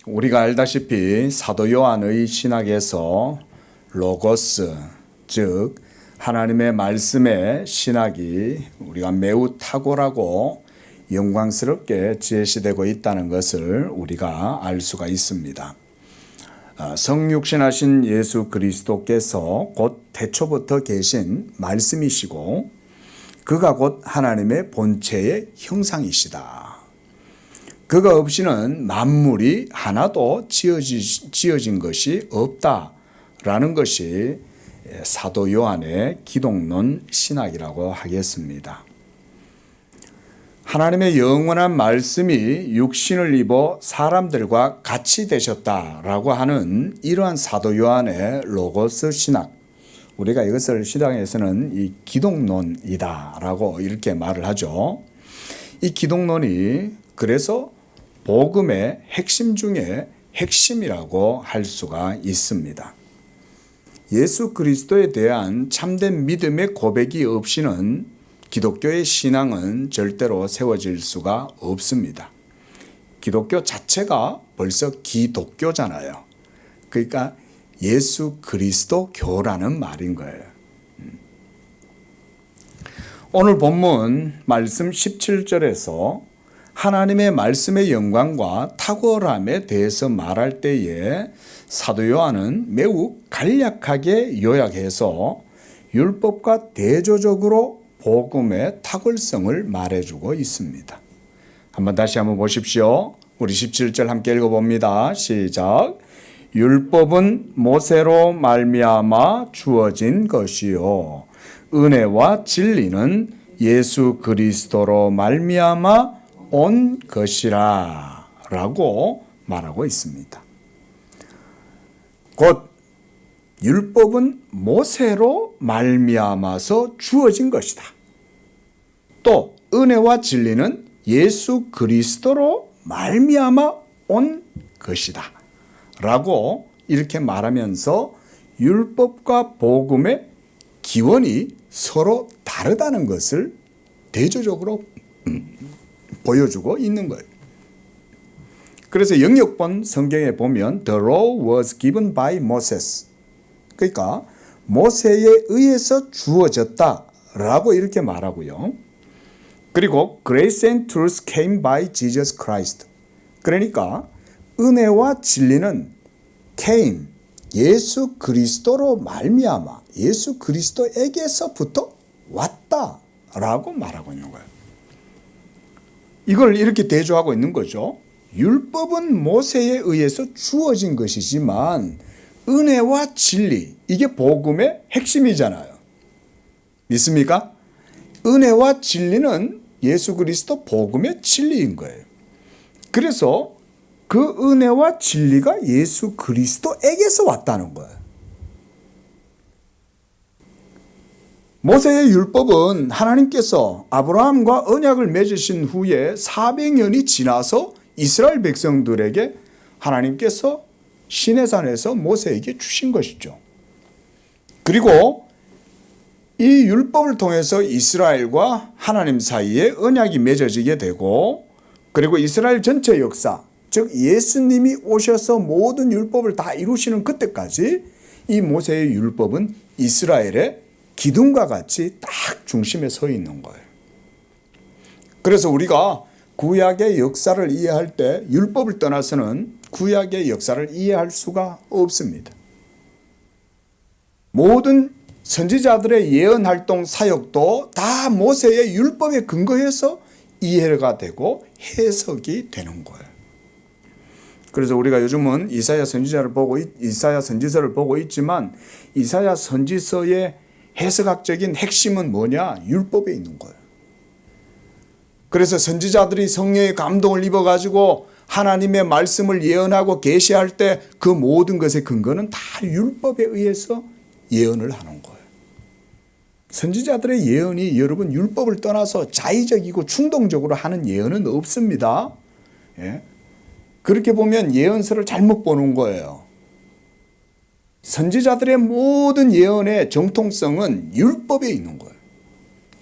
우리가 알다시피 사도 요한의 신학에서 로고스, 즉 하나님의 말씀의 신학이 우리가 매우 탁월하고 영광스럽게 제시되고 있다는 것을 우리가 알 수가 있습니다. 성육신하신 예수 그리스도께서 곧 태초부터 계신 말씀이시고 그가 곧 하나님의 본체의 형상이시다. 그가 없이는 만물이 하나도 지어진 것이 없다라는 것이 사도 요한의 기독론 신학이라고 하겠습니다. 하나님의 영원한 말씀이 육신을 입어 사람들과 같이 되셨다라고 하는 이러한 사도 요한의 로고스 신학, 우리가 이것을 신학에서는 이 기독론이다라고 이렇게 말을 하죠. 이 기독론이 그래서 복음의 핵심 중에 핵심이라고 할 수가 있습니다. 예수 그리스도에 대한 참된 믿음의 고백이 없이는 기독교의 신앙은 절대로 세워질 수가 없습니다. 기독교 자체가 벌써 기독교잖아요. 그러니까 예수 그리스도 교라는 말인 거예요. 오늘 본문 말씀 17절에서 하나님의 말씀의 영광과 탁월함에 대해서 말할 때에 사도 요한은 매우 간략하게 요약해서 율법과 대조적으로 복음의 탁월성을 말해주고 있습니다. 다시 한번 보십시오. 우리 17절 함께 읽어봅니다. 시작. 율법은 모세로 말미암아 주어진 것이요 은혜와 진리는 예수 그리스도로 말미암아 온 것이라 라고 말하고 있습니다. 곧 율법은 모세로 말미암아서 주어진 것이다. 또 은혜와 진리는 예수 그리스도로 말미암아 온 것이다 라고 이렇게 말하면서 율법과 복음의 기원이 서로 다르다는 것을 대조적으로 보여주고 있는 거예요. 그래서 영역본 성경에 보면 The law was given by Moses. 그러니까 모세에 의해서 주어졌다라고 이렇게 말하고요. 그리고 Grace and truth came by Jesus Christ. 그러니까 은혜와 진리는 came, 예수 그리스도로 말미암아 예수 그리스도에게서부터 왔다라고 말하고 있는 거예요. 이걸 이렇게 대조하고 있는 거죠. 율법은 모세에 의해서 주어진 것이지만 은혜와 진리, 이게 복음의 핵심이잖아요. 믿습니까? 은혜와 진리는 예수 그리스도 복음의 진리인 거예요. 그래서 그 은혜와 진리가 예수 그리스도에게서 왔다는 거예요. 모세의 율법은 하나님께서 아브라함과 언약을 맺으신 후에 400년이 지나서 이스라엘 백성들에게 하나님께서 시내산에서 모세에게 주신 것이죠. 그리고 이 율법을 통해서 이스라엘과 하나님 사이에 언약이 맺어지게 되고, 그리고 이스라엘 전체 역사, 즉 예수님이 오셔서 모든 율법을 다 이루시는 그때까지 이 모세의 율법은 이스라엘의 기둥과 같이 딱 중심에 서 있는 거예요. 그래서 우리가 구약의 역사를 이해할 때 율법을 떠나서는 구약의 역사를 이해할 수가 없습니다. 모든 선지자들의 예언 활동 사역도 다 모세의 율법에 근거해서 이해가 되고 해석이 되는 거예요. 그래서 우리가 요즘은 이사야 선지서를 보고 있지만 이사야 선지서의 해석학적인 핵심은 뭐냐? 율법에 있는 거예요. 그래서 선지자들이 성령의 감동을 입어가지고 하나님의 말씀을 예언하고 계시할 때 그 모든 것의 근거는 다 율법에 의해서 예언을 하는 거예요. 선지자들의 예언이 여러분 율법을 떠나서 자의적이고 충동적으로 하는 예언은 없습니다. 예? 그렇게 보면 예언서를 잘못 보는 거예요. 선지자들의 모든 예언의 정통성은 율법에 있는 거예요.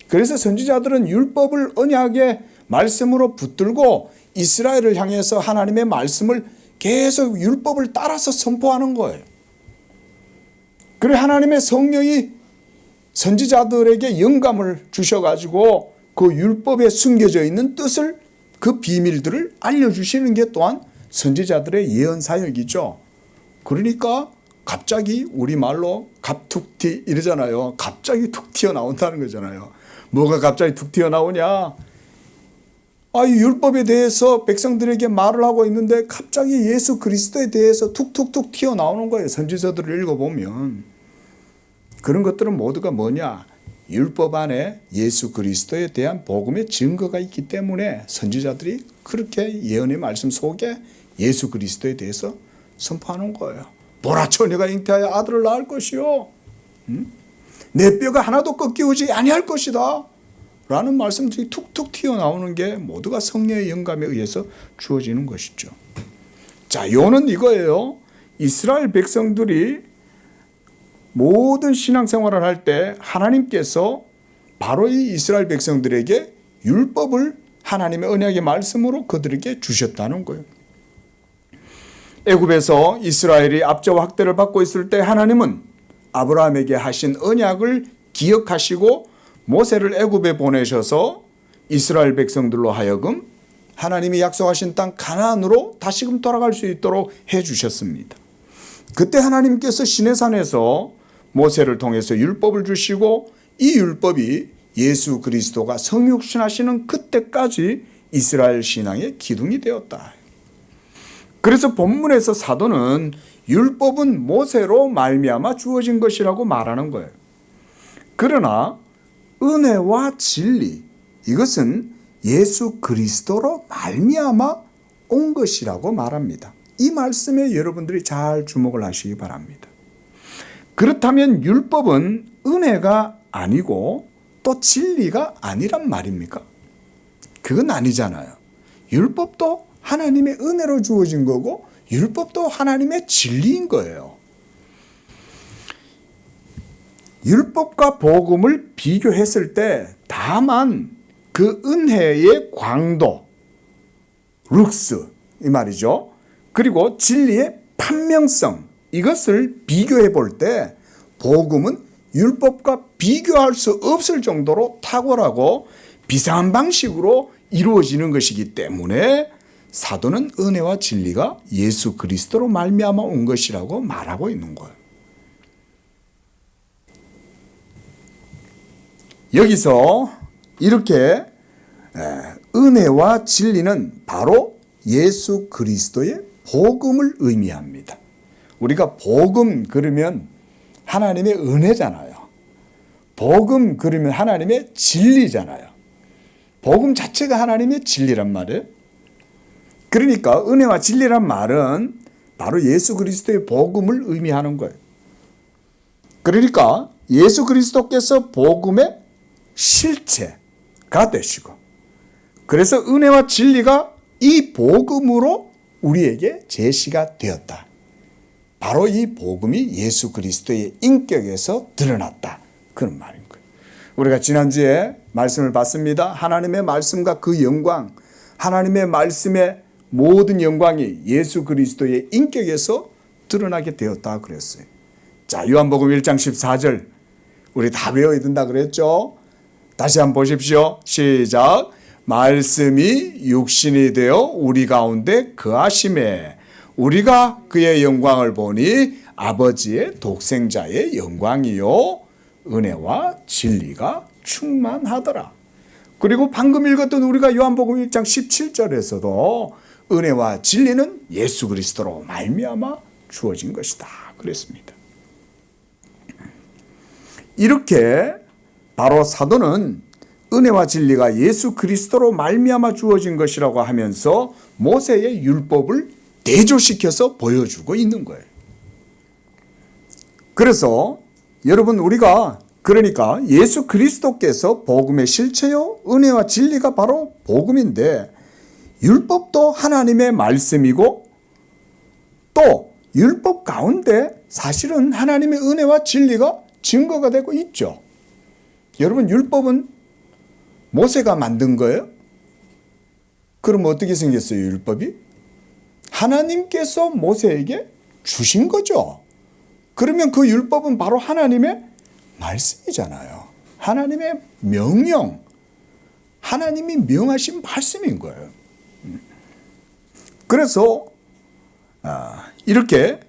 그래서 선지자들은 율법을 언약의 말씀으로 붙들고 이스라엘을 향해서 하나님의 말씀을 계속 율법을 따라서 선포하는 거예요. 그래 하나님의 성령이 선지자들에게 영감을 주셔가지고 그 율법에 숨겨져 있는 뜻을, 그 비밀들을 알려주시는 게 또한 선지자들의 예언 사역이죠. 그러니까 갑자기 우리말로 갑툭튀 이러잖아요. 갑자기 툭 튀어나온다는 거잖아요. 뭐가 갑자기 툭 튀어나오냐? 이 율법에 대해서 백성들에게 말을 하고 있는데 갑자기 예수 그리스도에 대해서 툭툭툭 튀어나오는 거예요. 선지서들을 읽어보면. 그런 것들은 모두가 뭐냐? 율법 안에 예수 그리스도에 대한 복음의 증거가 있기 때문에 선지자들이 그렇게 예언의 말씀 속에 예수 그리스도에 대해서 선포하는 거예요. 보라, 처녀가 잉태하여 아들을 낳을 것이요, 내 뼈가 하나도 꺾이지 아니할 것이다 라는 말씀들이 툭툭 튀어나오는 게 모두가 성령의 영감에 의해서 주어지는 것이죠. 자, 요는 이거예요. 이스라엘 백성들이 모든 신앙생활을 할 때 하나님께서 바로 이 이스라엘 백성들에게 율법을 하나님의 언약의 말씀으로 그들에게 주셨다는 거예요. 애굽에서 이스라엘이 압제와 학대를 받고 있을 때 하나님은 아브라함에게 하신 언약을 기억하시고 모세를 애굽에 보내셔서 이스라엘 백성들로 하여금 하나님이 약속하신 땅 가나안으로 다시금 돌아갈 수 있도록 해 주셨습니다. 그때 하나님께서 시내산에서 모세를 통해서 율법을 주시고 이 율법이 예수 그리스도가 성육신하시는 그때까지 이스라엘 신앙의 기둥이 되었다. 그래서 본문에서 사도는 율법은 모세로 말미암아 주어진 것이라고 말하는 거예요. 그러나 은혜와 진리, 이것은 예수 그리스도로 말미암아 온 것이라고 말합니다. 이 말씀에 여러분들이 잘 주목을 하시기 바랍니다. 그렇다면 율법은 은혜가 아니고 또 진리가 아니란 말입니까? 그건 아니잖아요. 율법도 하나님의 은혜로 주어진 거고 율법도 하나님의 진리인 거예요. 율법과 복음을 비교했을 때 다만 그 은혜의 광도, 룩스 이 말이죠. 그리고 진리의 판명성, 이것을 비교해 볼 때 복음은 율법과 비교할 수 없을 정도로 탁월하고 비상한 방식으로 이루어지는 것이기 때문에 사도는 은혜와 진리가 예수 그리스도로 말미암아 온 것이라고 말하고 있는 거예요. 여기서 이렇게 은혜와 진리는 바로 예수 그리스도의 복음을 의미합니다. 우리가 복음 그러면 하나님의 은혜잖아요. 복음 그러면 하나님의 진리잖아요. 복음 자체가 하나님의 진리란 말이에요. 그러니까 은혜와 진리란 말은 바로 예수 그리스도의 복음을 의미하는 거예요. 그러니까 예수 그리스도께서 복음의 실체가 되시고, 그래서 은혜와 진리가 이 복음으로 우리에게 제시가 되었다. 바로 이 복음이 예수 그리스도의 인격에서 드러났다. 그런 말인 거예요. 우리가 지난주에 말씀을 봤습니다. 하나님의 말씀과 그 영광, 하나님의 말씀의 모든 영광이 예수 그리스도의 인격에서 드러나게 되었다 그랬어요. 자, 요한복음 1장 14절 우리 다 외워야 된다 그랬죠. 다시 한번 보십시오. 시작. 말씀이 육신이 되어 우리 가운데 거하심에 우리가 그의 영광을 보니 아버지의 독생자의 영광이요 은혜와 진리가 충만하더라. 그리고 방금 읽었던 우리가 요한복음 1장 17절에서도 은혜와 진리는 예수 그리스도로 말미암아 주어진 것이다 그랬습니다. 이렇게 바로 사도는 은혜와 진리가 예수 그리스도로 말미암아 주어진 것이라고 하면서 모세의 율법을 대조시켜서 보여주고 있는 거예요. 그래서 여러분 우리가 그러니까 예수 그리스도께서 복음의 실체요 은혜와 진리가 바로 복음인데 율법도 하나님의 말씀이고 또 율법 가운데 사실은 하나님의 은혜와 진리가 증거가 되고 있죠. 여러분 율법은 모세가 만든 거예요? 그럼 어떻게 생겼어요 율법이? 하나님께서 모세에게 주신 거죠. 그러면 그 율법은 바로 하나님의 말씀이잖아요. 하나님의 명령, 하나님이 명하신 말씀인 거예요. 그래서 이렇게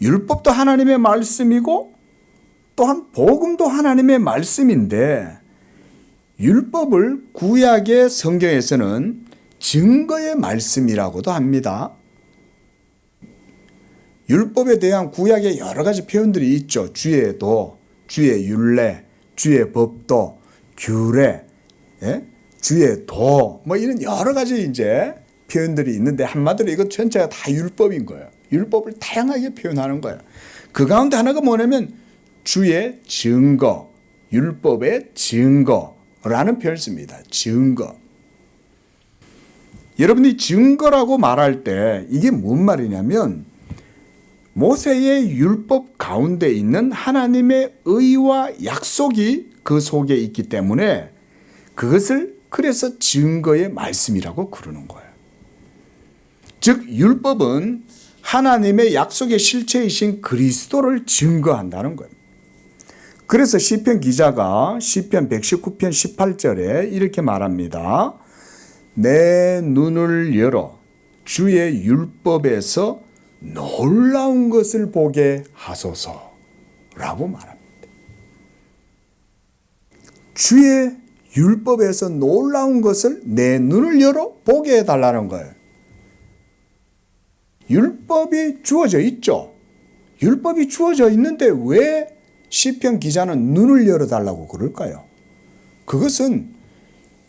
율법도 하나님의 말씀이고 또한 복음도 하나님의 말씀인데, 율법을 구약의 성경에서는 증거의 말씀이라고도 합니다. 율법에 대한 구약의 여러 가지 표현들이 있죠. 주의 도, 주의 율례, 주의 법도, 규례, 주의 도, 뭐 이런 여러 가지 이제 표현들이 있는데, 한마디로 이것 전체가 다 율법인 거예요. 율법을 다양하게 표현하는 거예요. 그 가운데 하나가 뭐냐면 주의 증거, 율법의 증거라는 표현을 씁니다. 증거. 여러분이 증거라고 말할 때 이게 뭔 말이냐면, 모세의 율법 가운데 있는 하나님의 의와 약속이 그 속에 있기 때문에 그것을 그래서 증거의 말씀이라고 그러는 거예요. 즉 율법은 하나님의 약속의 실체이신 그리스도를 증거한다는 거예요. 그래서 시편 기자가 시편 119편 18절에 이렇게 말합니다. 내 눈을 열어 주의 율법에서 놀라운 것을 보게 하소서라고 말합니다. 주의 율법에서 놀라운 것을 내 눈을 열어 보게 해달라는 거예요. 율법이 주어져 있죠. 율법이 주어져 있는데 왜 시편 기자는 눈을 열어달라고 그럴까요? 그것은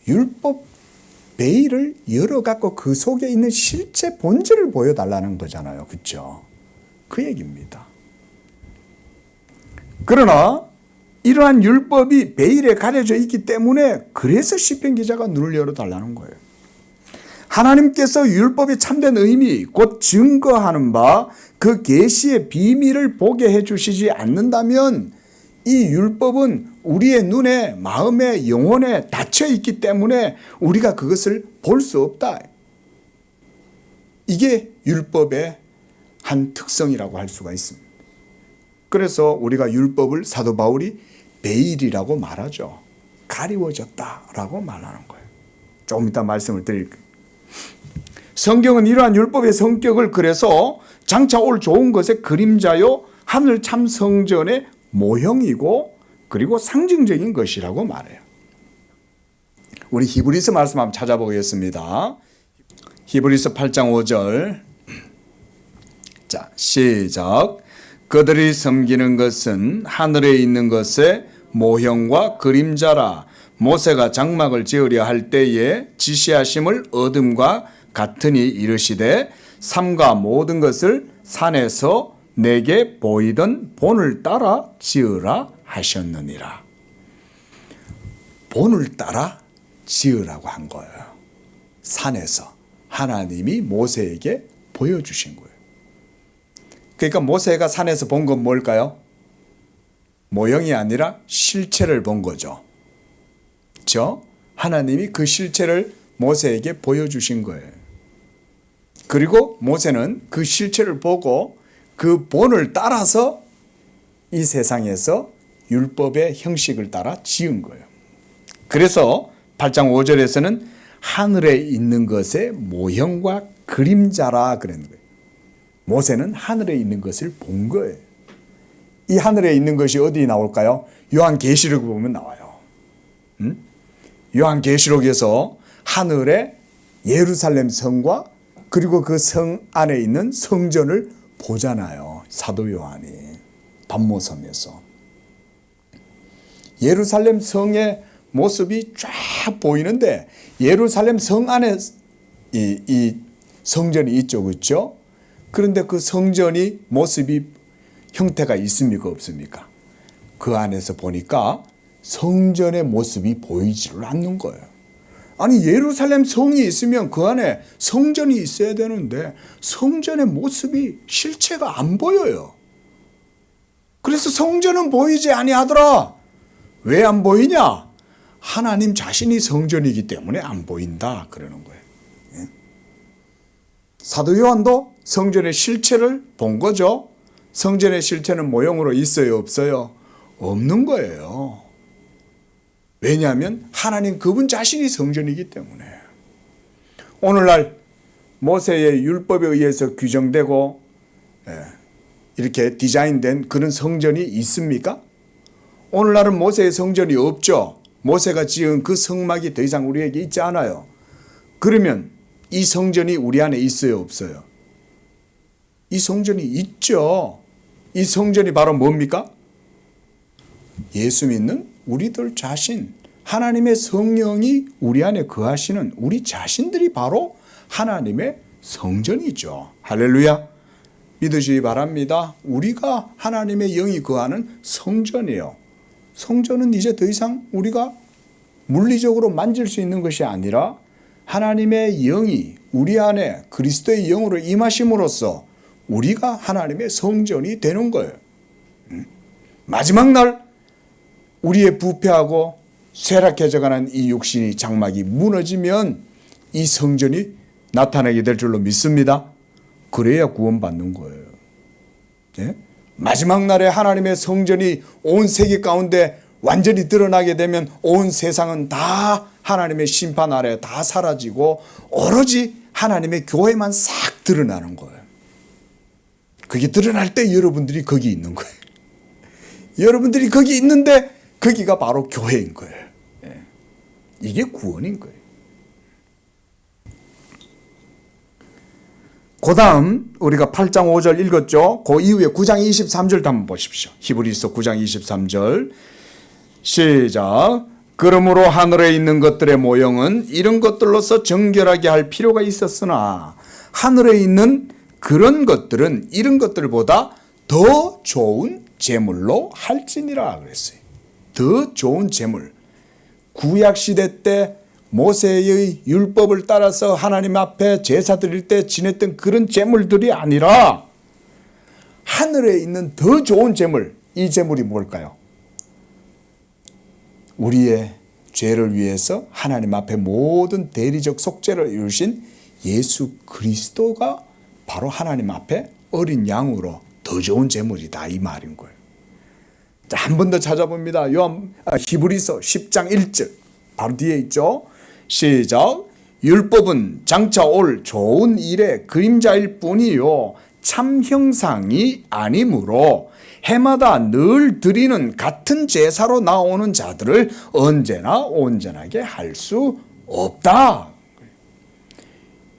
율법 베일을 열어갖고 그 속에 있는 실제 본질을 보여달라는 거잖아요. 그렇죠? 그 얘기입니다. 그러나 이러한 율법이 베일에 가려져 있기 때문에 그래서 시편 기자가 눈을 열어달라는 거예요. 하나님께서 율법의 참된 의미, 곧 증거하는 바 그 계시의 비밀을 보게 해주시지 않는다면 이 율법은 우리의 눈에, 마음에, 영혼에 닫혀 있기 때문에 우리가 그것을 볼 수 없다. 이게 율법의 한 특성이라고 할 수가 있습니다. 그래서 우리가 율법을 사도 바울이 베일이라고 말하죠. 가리워졌다라고 말하는 거예요. 조금 이따 말씀을 드릴게요. 성경은 이러한 율법의 성격을 그래서 장차 올 좋은 것의 그림자요 하늘 참 성전의 모형이고 그리고 상징적인 것이라고 말해요. 우리 히브리서 말씀 한번 찾아보겠습니다. 히브리서 8장 5절. 자, 시작. 그들이 섬기는 것은 하늘에 있는 것의 모형과 그림자라. 모세가 장막을 지으려 할 때에 지시하심을 얻음과 같으니 이르시되 삼가 모든 것을 산에서 내게 보이던 본을 따라 지으라 하셨느니라. 본을 따라 지으라고 한 거예요. 산에서 하나님이 모세에게 보여주신 거예요. 그러니까 모세가 산에서 본 건 뭘까요? 모형이 아니라 실체를 본 거죠. 그렇죠? 하나님이 그 실체를 모세에게 보여주신 거예요. 그리고 모세는 그 실체를 보고 그 본을 따라서 이 세상에서 율법의 형식을 따라 지은 거예요. 그래서 8장 5절에서는 하늘에 있는 것의 모형과 그림자라 그랬는 거예요. 모세는 하늘에 있는 것을 본 거예요. 이 하늘에 있는 것이 어디 나올까요? 요한계시록을 보면 나와요. 요한계시록에서 하늘에 예루살렘 성과 그리고 그 성 안에 있는 성전을 보잖아요. 사도 요한이 밤모섬에서. 예루살렘 성의 모습이 쫙 보이는데 예루살렘 성 안에 이 성전이 있죠. 그렇죠? 그런데 그 성전이 모습이 형태가 있습니까? 없습니까? 그 안에서 보니까 성전의 모습이 보이지를 않는 거예요. 아니 예루살렘 성이 있으면 그 안에 성전이 있어야 되는데 성전의 모습이 실체가 안 보여요. 그래서 성전은 보이지 아니하더라. 왜 안 보이냐? 하나님 자신이 성전이기 때문에 안 보인다 그러는 거예요. 사도 요한도 성전의 실체를 본 거죠. 성전의 실체는 모형으로 있어요, 없어요? 없는 거예요. 왜냐하면 하나님 그분 자신이 성전이기 때문에. 오늘날 모세의 율법에 의해서 규정되고 이렇게 디자인된 그런 성전이 있습니까? 오늘날은 모세의 성전이 없죠. 모세가 지은 그 성막이 더 이상 우리에게 있지 않아요. 그러면 이 성전이 우리 안에 있어요, 없어요? 이 성전이 있죠. 이 성전이 바로 뭡니까? 예수 믿는 우리들 자신, 하나님의 성령이 우리 안에 거하시는 우리 자신들이 바로 하나님의 성전이죠. 할렐루야. 믿으시기 바랍니다. 우리가 하나님의 영이 거하는 성전이에요. 성전은 이제 더 이상 우리가 물리적으로 만질 수 있는 것이 아니라 하나님의 영이 우리 안에 그리스도의 영으로 임하심으로써 우리가 하나님의 성전이 되는 거예요. 마지막 날 우리의 부패하고 쇠락해져가는 이 육신이 장막이 무너지면 이 성전이 나타나게 될 줄로 믿습니다. 그래야 구원받는 거예요. 네? 마지막 날에 하나님의 성전이 온 세계 가운데 완전히 드러나게 되면 온 세상은 다 하나님의 심판 아래 다 사라지고 오로지 하나님의 교회만 싹 드러나는 거예요. 그게 드러날 때 여러분들이 거기 있는 거예요. 여러분들이 거기 있는데 거기가 바로 교회인 거예요. 이게 구원인 거예요. 그 다음 우리가 8장 5절 읽었죠. 그 이후에 9장 23절도 한번 보십시오. 히브리서 9장 23절 시작. 그러므로 하늘에 있는 것들의 모형은 이런 것들로서 정결하게 할 필요가 있었으나 하늘에 있는 그런 것들은 이런 것들보다 더 좋은 제물로 할지니라 그랬어요. 더 좋은 제물. 구약시대 때 모세의 율법을 따라서 하나님 앞에 제사 드릴 때 지냈던 그런 제물들이 아니라 하늘에 있는 더 좋은 제물. 이 제물이 뭘까요? 우리의 죄를 위해서 하나님 앞에 모든 대리적 속죄를 이루신 예수 그리스도가 바로 하나님 앞에 어린 양으로 더 좋은 제물이다 이 말인 거예요. 자, 한 번 더 찾아봅니다. 히브리서 10장 1절 바로 뒤에 있죠. 시작. 율법은 장차 올 좋은 일의 그림자일 뿐이요 참 형상이 아니므로 해마다 늘 드리는 같은 제사로 나오는 자들을 언제나 온전하게 할 수 없다.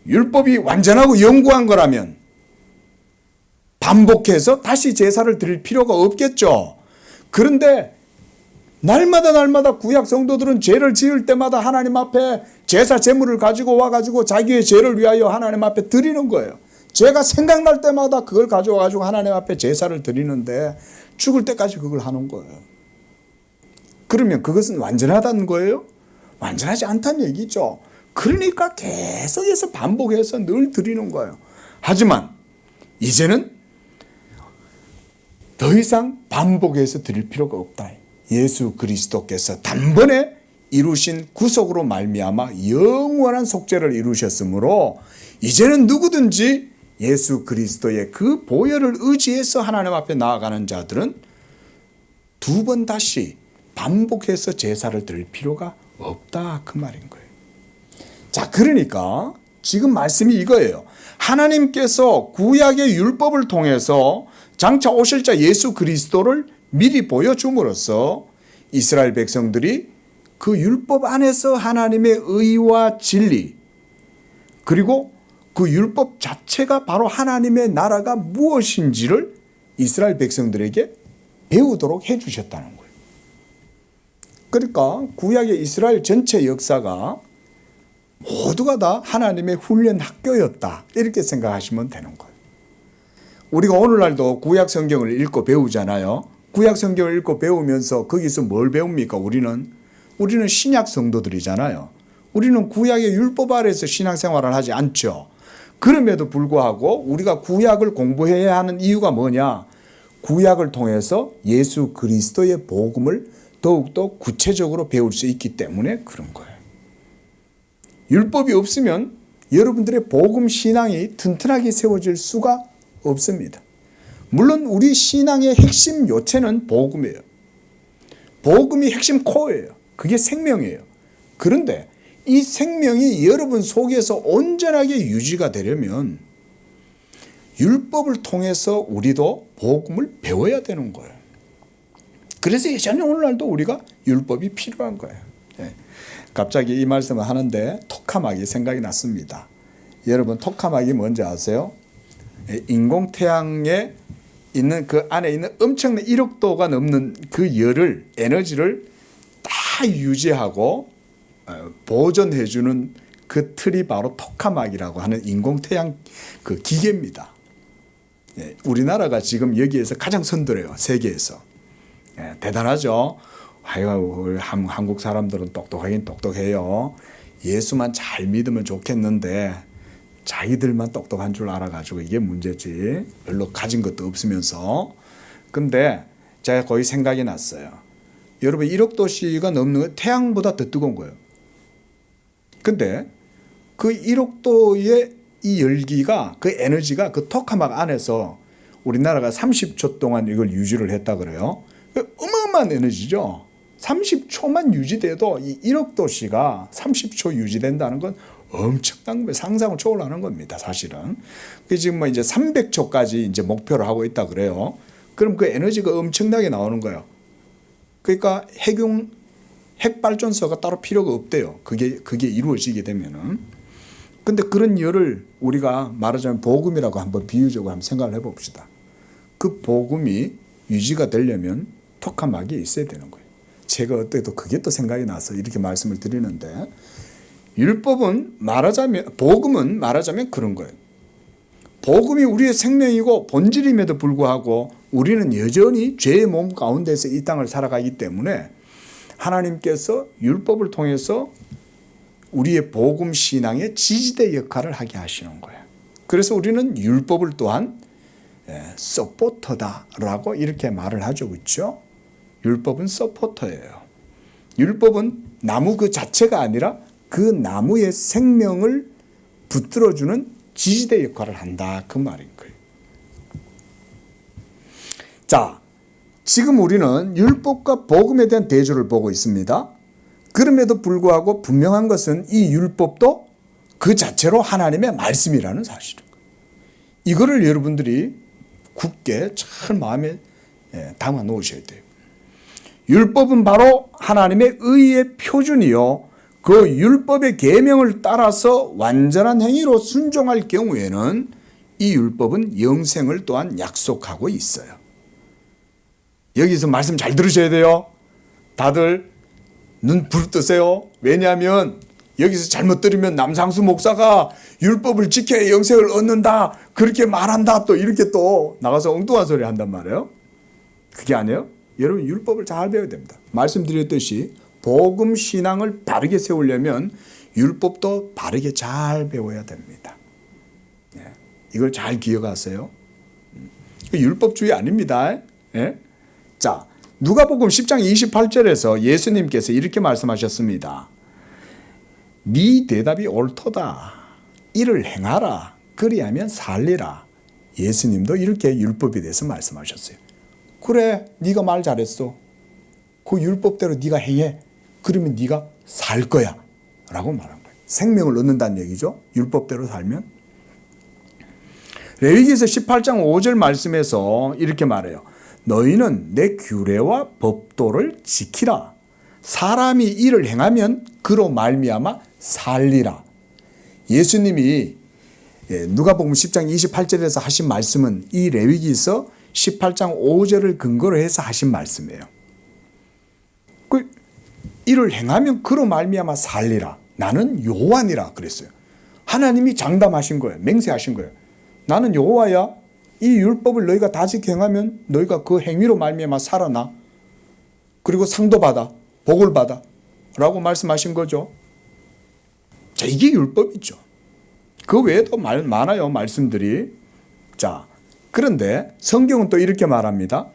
율법이 완전하고 영구한 거라면 반복해서 다시 제사를 드릴 필요가 없겠죠. 그런데 날마다 구약 성도들은 죄를 지을 때마다 하나님 앞에 제사 제물을 가지고 와가지고 자기의 죄를 위하여 하나님 앞에 드리는 거예요. 죄가 생각날 때마다 그걸 가져와가지고 하나님 앞에 제사를 드리는데 죽을 때까지 그걸 하는 거예요. 그러면 그것은 완전하다는 거예요? 완전하지 않다는 얘기죠. 그러니까 계속해서 반복해서 늘 드리는 거예요. 하지만 이제는 더 이상 반복해서 드릴 필요가 없다. 예수 그리스도께서 단번에 이루신 구속으로 말미암아 영원한 속죄를 이루셨으므로 이제는 누구든지 예수 그리스도의 그 보혈을 의지해서 하나님 앞에 나아가는 자들은 두 번 다시 반복해서 제사를 드릴 필요가 없다 그 말인 거예요. 자, 그러니까 지금 말씀이 이거예요. 하나님께서 구약의 율법을 통해서 장차 오실 자 예수 그리스도를 미리 보여줌으로써 이스라엘 백성들이 그 율법 안에서 하나님의 의와 진리 그리고 그 율법 자체가 바로 하나님의 나라가 무엇인지를 이스라엘 백성들에게 배우도록 해주셨다는 거예요. 그러니까 구약의 이스라엘 전체 역사가 모두가 다 하나님의 훈련 학교였다 이렇게 생각하시면 되는 거예요. 우리가 오늘날도 구약 성경을 읽고 배우잖아요. 구약 성경을 읽고 배우면서 거기서 뭘 배웁니까? 우리는 신약 성도들이잖아요. 우리는 구약의 율법 아래에서 신앙생활을 하지 않죠. 그럼에도 불구하고 우리가 구약을 공부해야 하는 이유가 뭐냐? 구약을 통해서 예수 그리스도의 복음을 더욱더 구체적으로 배울 수 있기 때문에 그런 거예요. 율법이 없으면 여러분들의 복음 신앙이 튼튼하게 세워질 수가 없습니다. 물론 우리 신앙의 핵심 요체는 복음이에요. 복음이 핵심 코어예요. 그게 생명이에요. 그런데 이 생명이 여러분 속에서 온전하게 유지가 되려면 율법을 통해서 우리도 복음을 배워야 되는 거예요. 그래서 여전히 오늘날도 우리가 율법이 필요한 거예요. 예. 갑자기 이 말씀을 하는데 토카막이 생각이 났습니다. 여러분 토카막이 뭔지 아세요? 예, 인공태양에 있는 그 안에 있는 엄청난 1억 도가 넘는 그 열을, 에너지를 다 유지하고 보존해주는 그 틀이 바로 토카막이라고 하는 인공태양 그 기계입니다. 예, 우리나라가 지금 여기에서 가장 선두래요. 세계에서. 예, 대단하죠. 아이고, 한국 사람들은 똑똑하긴 똑똑해요. 예수만 잘 믿으면 좋겠는데 자기들만 똑똑한 줄 알아가지고 이게 문제지. 별로 가진 것도 없으면서. 근데 제가 거의 생각이 났어요. 여러분 1억 도씨가 넘는 건 태양보다 더 뜨거운 거예요. 근데 그 1억 도의 이 열기가, 그 에너지가 그 토카막 안에서 우리나라가 30초 동안 이걸 유지를 했다 그래요. 어마어마한 에너지죠. 30초만 유지돼도 이 1억 도씨가 30초 유지된다는 건 엄청난 거예요. 상상을 초월하는 겁니다, 사실은. 그 지금 뭐 이제 300초까지 이제 목표를 하고 있다 그래요. 그럼 그 에너지가 엄청나게 나오는 거예요. 그러니까 핵발전소가 따로 필요가 없대요. 그게 이루어지게 되면은. 근데 그런 열을 우리가 말하자면 복음이라고 한번 비유적으로 한번 생각을 해봅시다. 그 복음이 유지가 되려면 토카막이 있어야 되는 거예요. 제가 어때도 그게 또 생각이 나서 이렇게 말씀을 드리는데, 율법은 말하자면, 복음은 말하자면 그런 거예요. 복음이 우리의 생명이고 본질임에도 불구하고 우리는 여전히 죄의 몸 가운데서 이 땅을 살아가기 때문에 하나님께서 율법을 통해서 우리의 복음 신앙의 지지대 역할을 하게 하시는 거예요. 그래서 우리는 율법을 또한 서포터다라고 이렇게 말을 하죠. 그렇죠? 율법은 서포터예요. 율법은 나무 그 자체가 아니라 그 나무의 생명을 붙들어주는 지지대 역할을 한다. 그 말인 거예요. 자, 지금 우리는 율법과 복음에 대한 대조를 보고 있습니다. 그럼에도 불구하고 분명한 것은 이 율법도 그 자체로 하나님의 말씀이라는 사실입니다. 이거를 여러분들이 굳게 잘 마음에 담아 놓으셔야 돼요. 율법은 바로 하나님의 의의 표준이요. 그 율법의 계명을 따라서 완전한 행위로 순종할 경우에는 이 율법은 영생을 또한 약속하고 있어요. 여기서 말씀 잘 들으셔야 돼요. 다들 눈 부릅뜨세요. 왜냐하면 여기서 잘못 들으면 남상수 목사가 율법을 지켜야 영생을 얻는다, 그렇게 말한다, 또 이렇게 또 나가서 엉뚱한 소리 한단 말이에요. 그게 아니에요. 여러분 율법을 잘 배워야 됩니다. 말씀드렸듯이 복음 신앙을 바르게 세우려면 율법도 바르게 잘 배워야 됩니다. 이걸 잘 기억하세요. 율법주의 아닙니다. 자, 누가복음 10장 28절에서 예수님께서 이렇게 말씀하셨습니다. 네 대답이 옳도다. 이를 행하라. 그리하면 살리라. 예수님도 이렇게 율법에 대해서 말씀하셨어요. 그래, 네가 말 잘했어. 그 율법대로 네가 행해. 그러면 네가 살 거야. 라고 말한 거예요. 생명을 얻는다는 얘기죠. 율법대로 살면. 레위기서 18장 5절 말씀에서 이렇게 말해요. 너희는 내 규례와 법도를 지키라. 사람이 이를 행하면 그로 말미암아 살리라. 예수님이 누가복음 10장 28절에서 하신 말씀은 이 레위기서 18장 5절을 근거로 해서 하신 말씀이에요. 그 이를 행하면 그로 말미암아 살리라. 나는 여호와니라 그랬어요. 하나님이 장담하신 거예요. 맹세하신 거예요. 나는 여호와야. 이 율법을 너희가 다 지켜 행하면 너희가 그 행위로 말미암아 살아나. 그리고 상도 받아. 복을 받아. 라고 말씀하신 거죠. 자, 이게 율법이죠. 그 외에도 많아요. 말씀들이. 자, 그런데 성경은 또 이렇게 말합니다.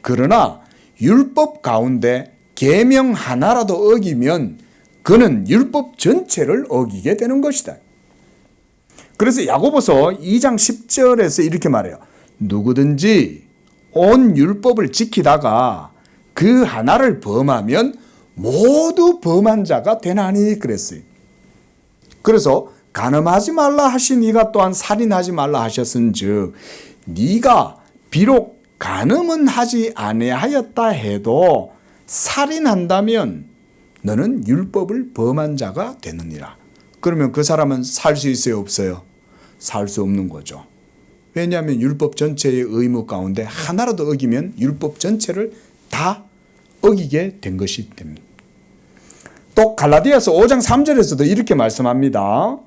그러나 율법 가운데 계명 하나라도 어기면 그는 율법 전체를 어기게 되는 것이다. 그래서 야고보서 2장 10절에서 이렇게 말해요. 누구든지 온 율법을 지키다가 그 하나를 범하면 모두 범한 자가 되나니 그랬어요. 그래서 간음하지 말라 하시니가 또한 살인하지 말라 하셨은즉 네가 비록 간음은 하지 아니하였다 해도 살인한다면 너는 율법을 범한 자가 되느니라. 그러면 그 사람은 살 수 있어요, 없어요? 살 수 없는 거죠. 왜냐하면 율법 전체의 의무 가운데 하나라도 어기면 율법 전체를 다 어기게 된 것이 됩니다. 또 갈라디아서 5장 3절에서도 이렇게 말씀합니다.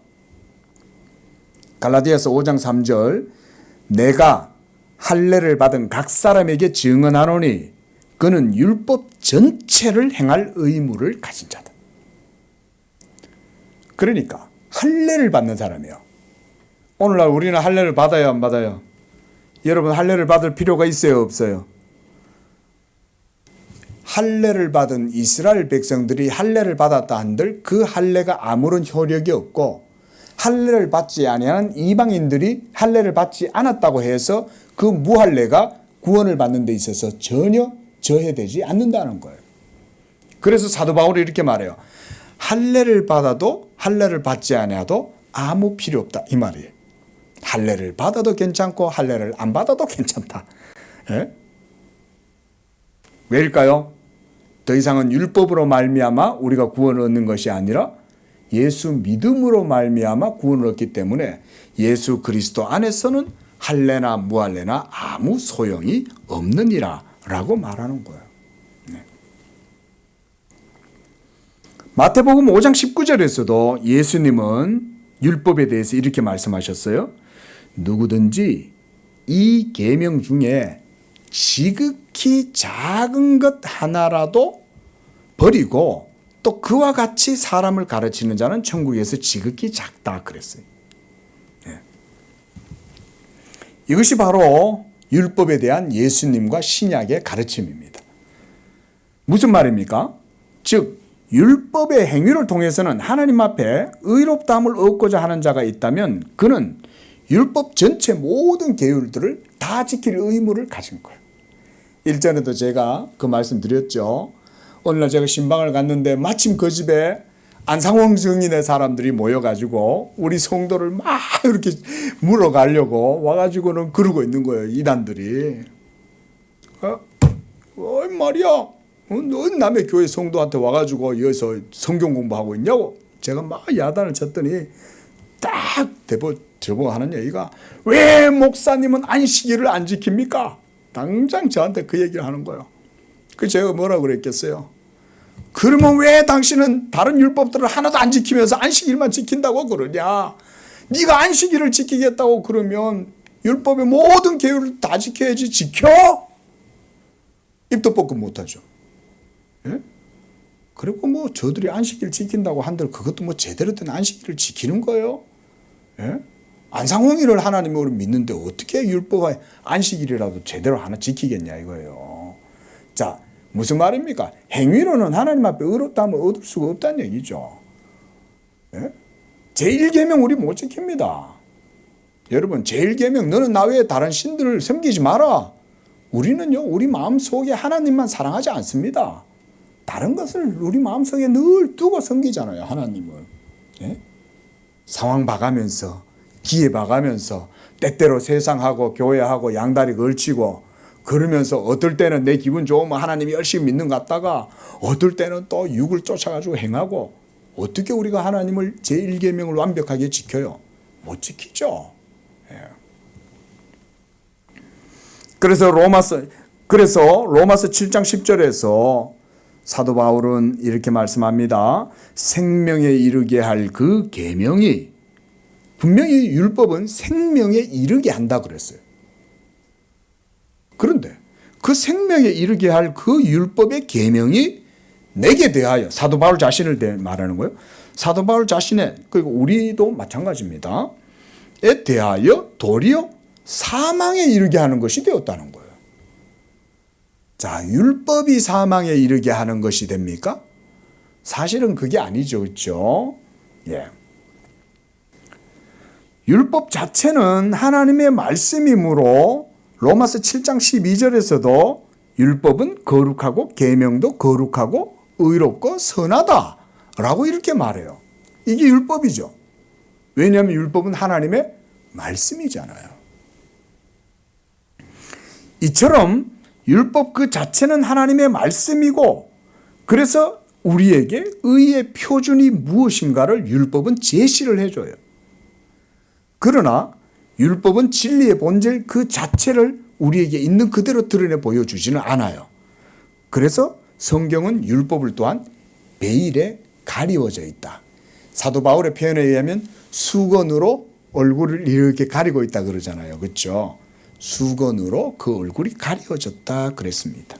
갈라디아서 5장 3절 내가 할례를 받은 각 사람에게 증언하노니 그는 율법 전체를 행할 의무를 가진 자다. 그러니까 할례를 받는 사람이에요. 오늘날 우리는 할례를 받아요, 안 받아요? 여러분 할례를 받을 필요가 있어요, 없어요? 할례를 받은 이스라엘 백성들이 할례를 받았다 한들 그 할례가 아무런 효력이 없고 할례를 받지 아니하는 이방인들이 할례를 받지 않았다고 해서 그 무할례가 구원을 받는 데 있어서 전혀 저해되지 않는다는 거예요. 그래서 사도 바울이 이렇게 말해요. 할례를 받아도 할례를 받지 아니하도 아무 필요 없다 이 말이에요. 할례를 받아도 괜찮고 할례를 안 받아도 괜찮다. 예? 왜일까요? 더 이상은 율법으로 말미암아 우리가 구원을 얻는 것이 아니라 예수 믿음으로 말미암아 구원을 얻기 때문에 예수 그리스도 안에서는 할례나 무할례나 아무 소용이 없느니라 라고 말하는 거예요. 네. 마태복음 5장 19절에서도 예수님은 율법에 대해서 이렇게 말씀하셨어요. 누구든지 이 계명 중에 지극히 작은 것 하나라도 버리고 또 그와 같이 사람을 가르치는 자는 천국에서 지극히 작다 그랬어요. 네. 이것이 바로 율법에 대한 예수님과 신약의 가르침입니다. 무슨 말입니까? 즉 율법의 행위를 통해서는 하나님 앞에 의롭다함을 얻고자 하는 자가 있다면 그는 율법 전체 모든 계율들을 다 지킬 의무를 가진 거예요. 일전에도 제가 그 말씀 드렸죠. 오늘날 제가 신방을 갔는데 마침 그 집에 안상홍 증인의 사람들이 모여가지고 우리 성도를 막 이렇게 물어가려고 와가지고는 그러고 있는 거예요. 이단들이. 말이야. 너 남의 교회 성도한테 와가지고 여기서 성경 공부하고 있냐고. 제가 막 야단을 쳤더니 딱 저보고 하는 얘기가 왜 목사님은 안식일을 안 지킵니까? 당장 저한테 그 얘기를 하는 거예요. 그 제가 뭐라고 그랬겠어요? 그러면 왜 당신은 다른 율법들을 하나도 안 지키면서 안식일만 지킨다고 그러냐? 네가 안식일을 지키겠다고 그러면 율법의 모든 계율을 다 지켜야지. 지켜? 입도 뻗고 못하죠. 예? 그리고 뭐 저들이 안식일 지킨다고 한들 그것도 뭐 제대로 된 안식일을 지키는 거예요. 예? 안상홍이를 하나님으로 믿는데 어떻게 율법의 안식일이라도 제대로 하나 지키겠냐 이거예요. 자, 무슨 말입니까? 행위로는 하나님 앞에 의롭다함을 얻을 수가 없다는 얘기죠. 예? 제1계명 우리 못 지킵니다. 여러분 제1계명 너는 나 외에 다른 신들을 섬기지 마라. 우리는요 우리 마음속에 하나님만 사랑하지 않습니다. 다른 것을 우리 마음속에 늘 두고 섬기잖아요. 하나님을. 예? 상황 봐가면서 기회 봐가면서 때때로 세상하고 교회하고 양다리 걸치고 그러면서 어떨 때는 내 기분 좋으면 하나님이 열심히 믿는 것 같다가 어떨 때는 또 육을 쫓아가지고 행하고 어떻게 우리가 하나님을 제1계명을 완벽하게 지켜요? 못 지키죠. 예. 그래서 로마서 7장 10절에서 사도 바울은 이렇게 말씀합니다. 생명에 이르게 할 그 계명이 분명히 율법은 생명에 이르게 한다 그랬어요. 그런데 그 생명에 이르게 할 그 율법의 계명이 내게 대하여 사도 바울 자신을 말하는 거예요. 사도 바울 자신의 그리고 우리도 마찬가지입니다. 에 대하여 도리어 사망에 이르게 하는 것이 되었다는 거예요. 자, 율법이 사망에 이르게 하는 것이 됩니까? 사실은 그게 아니죠. 그렇죠? 예. 율법 자체는 하나님의 말씀이므로 로마서 7장 12절에서도 율법은 거룩하고 계명도 거룩하고 의롭고 선하다라고 이렇게 말해요. 이게 율법이죠. 왜냐하면 율법은 하나님의 말씀이잖아요. 이처럼 율법 그 자체는 하나님의 말씀이고, 그래서 우리에게 의의 표준이 무엇인가를 율법은 제시를 해줘요. 그러나 율법은 진리의 본질 그 자체를 우리에게 있는 그대로 드러내 보여주지는 않아요. 그래서 성경은 율법을 또한 베일에 가리워져 있다. 사도 바울의 표현에 의하면 수건으로 얼굴을 이렇게 가리고 있다 그러잖아요. 그렇죠? 수건으로 그 얼굴이 가리워졌다 그랬습니다.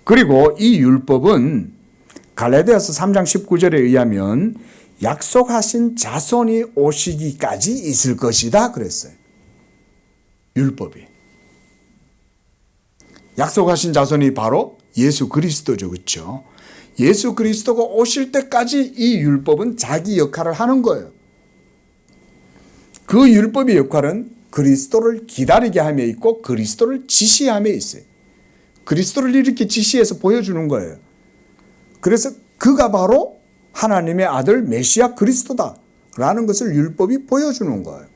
그리고 이 율법은 갈라디아서 3장 19절에 의하면 약속하신 자손이 오시기까지 있을 것이다 그랬어요. 율법이. 약속하신 자손이 바로 예수 그리스도죠. 그렇죠? 예수 그리스도가 오실 때까지 이 율법은 자기 역할을 하는 거예요. 그 율법의 역할은 그리스도를 기다리게 함에 있고 그리스도를 지시함에 있어요. 그리스도를 이렇게 지시해서 보여주는 거예요. 그래서 그가 바로 하나님의 아들 메시아 그리스도다라는 것을 율법이 보여주는 거예요.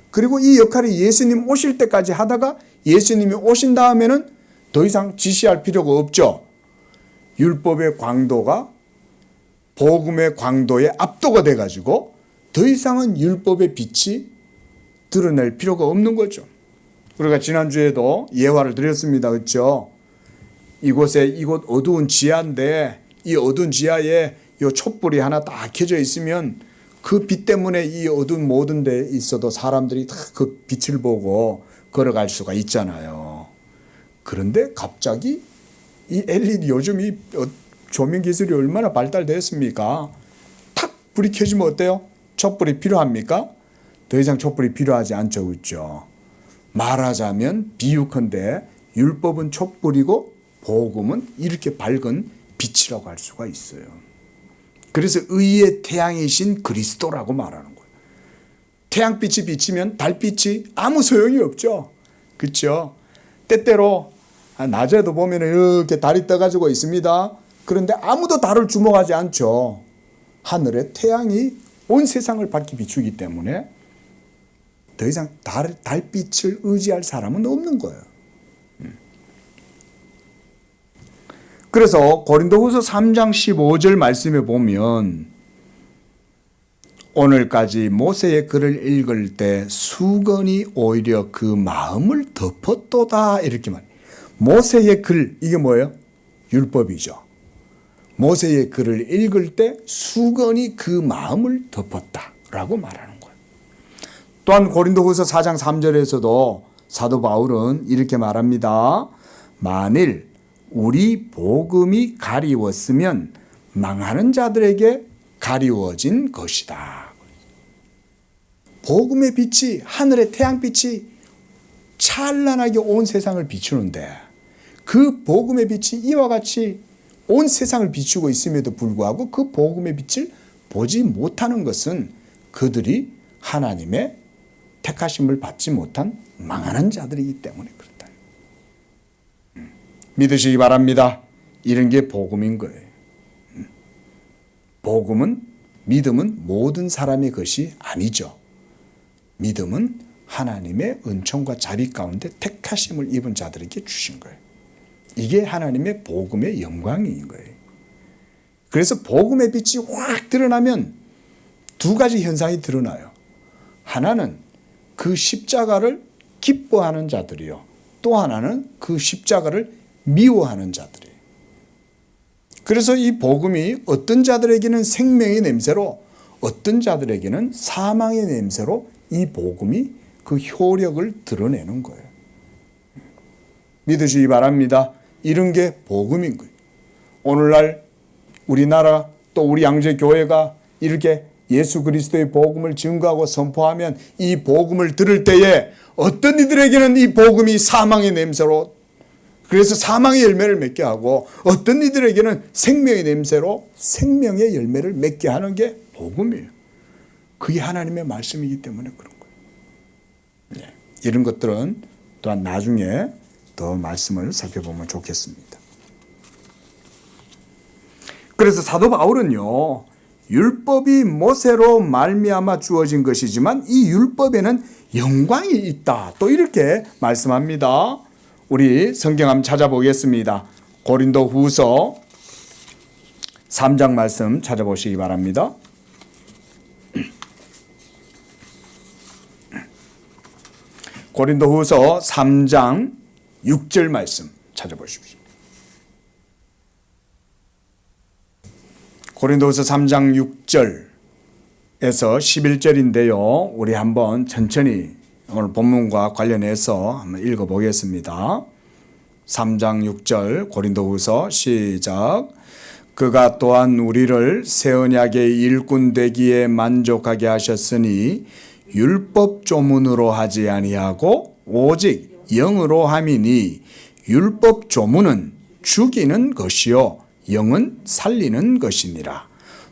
그리고 이 역할이 예수님 오실 때까지 하다가 예수님이 오신 다음에는 더 이상 지시할 필요가 없죠. 율법의 광도가 복음의 광도에 압도가 돼가지고 더 이상은 율법의 빛이 드러낼 필요가 없는 거죠. 우리가 지난주에도 예화를 드렸습니다. 그렇죠? 이곳 어두운 지하인데 이 어두운 지하에 이 촛불이 하나 딱 켜져 있으면 그 빛 때문에 이 어두운 모든 데 있어도 사람들이 다 그 빛을 보고 걸어갈 수가 있잖아요. 그런데 갑자기 이 LED 요즘 이 조명 기술이 얼마나 발달됐습니까? 탁 불이 켜지면 어때요? 촛불이 필요합니까? 더 이상 촛불이 필요하지 않죠. 그렇죠? 말하자면 비유컨대 율법은 촛불이고 복음은 이렇게 밝은 빛이라고 할 수가 있어요. 그래서 의의 태양이신 그리스도라고 말하는 거예요. 태양빛이 비치면 달빛이 아무 소용이 없죠. 그렇죠? 때때로 낮에도 보면 이렇게 달이 떠가지고 있습니다. 그런데 아무도 달을 주목하지 않죠. 하늘에 태양이 온 세상을 밝게 비추기 때문에 더 이상 달빛을 의지할 사람은 없는 거예요. 그래서 고린도후서 3장 15절 말씀에 보면 오늘까지 모세의 글을 읽을 때 수건이 오히려 그 마음을 덮었도다 이렇게 말해요. 모세의 글, 이게 뭐예요? 율법이죠. 모세의 글을 읽을 때 수건이 그 마음을 덮었다라고 말하는 거예요. 또한 고린도후서 4장 3절에서도 사도 바울은 이렇게 말합니다. 만일 우리 복음이 가리웠으면 망하는 자들에게 가리워진 것이다. 복음의 빛이, 하늘의 태양빛이 찬란하게 온 세상을 비추는데 그 복음의 빛이 이와 같이 온 세상을 비추고 있음에도 불구하고 그 복음의 빛을 보지 못하는 것은 그들이 하나님의 택하심을 받지 못한 망하는 자들이기 때문에 그렇다. 믿으시기 바랍니다. 이런 게 복음인 거예요. 복음은, 믿음은 모든 사람의 것이 아니죠. 믿음은 하나님의 은총과 자비 가운데 택하심을 입은 자들에게 주신 거예요. 이게 하나님의 복음의 영광인 거예요. 그래서 복음의 빛이 확 드러나면 두 가지 현상이 드러나요. 하나는 그 십자가를 기뻐하는 자들이요. 또 하나는 그 십자가를 미워하는 자들이에요. 그래서 이 복음이 어떤 자들에게는 생명의 냄새로 어떤 자들에게는 사망의 냄새로 이 복음이 그 효력을 드러내는 거예요. 믿으시기 바랍니다. 이런 게 복음인 거예요. 오늘날 우리나라 또 우리 양재교회가 이렇게 예수 그리스도의 복음을 증거하고 선포하면 이 복음을 들을 때에 어떤 이들에게는 이 복음이 사망의 냄새로 그래서 사망의 열매를 맺게 하고 어떤 이들에게는 생명의 냄새로 생명의 열매를 맺게 하는 게 복음이에요. 그게 하나님의 말씀이기 때문에 그런 거예요. 네. 이런 것들은 또한 나중에 더 말씀을 살펴보면 좋겠습니다. 그래서 사도 바울은요, 율법이 모세로 말미암아 주어진 것이지만 이 율법에는 영광이 있다, 또 이렇게 말씀합니다. 우리 성경 한번 찾아보겠습니다. 고린도후서 3장 말씀 찾아보시기 바랍니다. 고린도후서 3장 6절 말씀 찾아보십시오. 고린도후서 3장 6절에서 11절인데요. 우리 한번 천천히 오늘 본문과 관련해서 한번 읽어보겠습니다. 3장 6절 고린도후서 시작. 그가 또한 우리를 새 언약의 일꾼 되기에 만족하게 하셨으니 율법 조문으로 하지 아니하고 오직 영으로 함이니 율법 조문은 죽이는 것이요 영은 살리는 것이니라.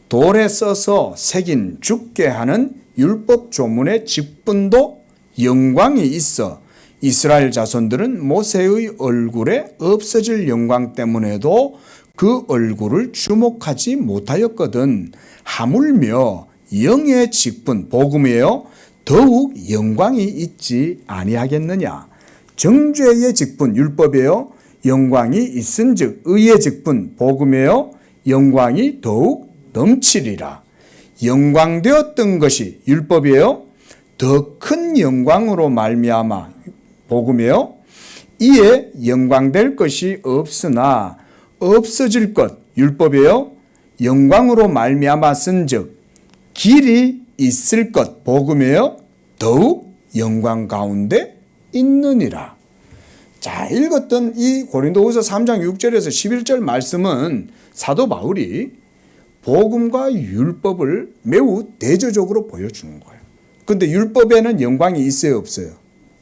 돌에 써서 새긴 죽게 하는 율법 조문의 직분도 영광이 있어 이스라엘 자손들은 모세의 얼굴에 없어질 영광 때문에도 그 얼굴을 주목하지 못하였거든. 하물며 영의 직분 복음이에요. 더욱 영광이 있지 아니하겠느냐. 정죄의 직분 율법이에요. 영광이 있은즉 의의 직분 복음이에요. 영광이 더욱 넘치리라. 영광되었던 것이 율법이에요. 더 큰 영광으로 말미암아 복음이에요. 이에 영광될 것이 없으나 없어질 것 율법이에요. 영광으로 말미암아 쓴즉 길이 있을 것 복음이에요. 더욱 영광 가운데 있느니라. 자, 읽었던 이 고린도후서 3장 6절에서 11절 말씀은 사도 바울이 복음과 율법을 매우 대조적으로 보여주는 거예요. 그런데 율법에는 영광이 있어요, 없어요?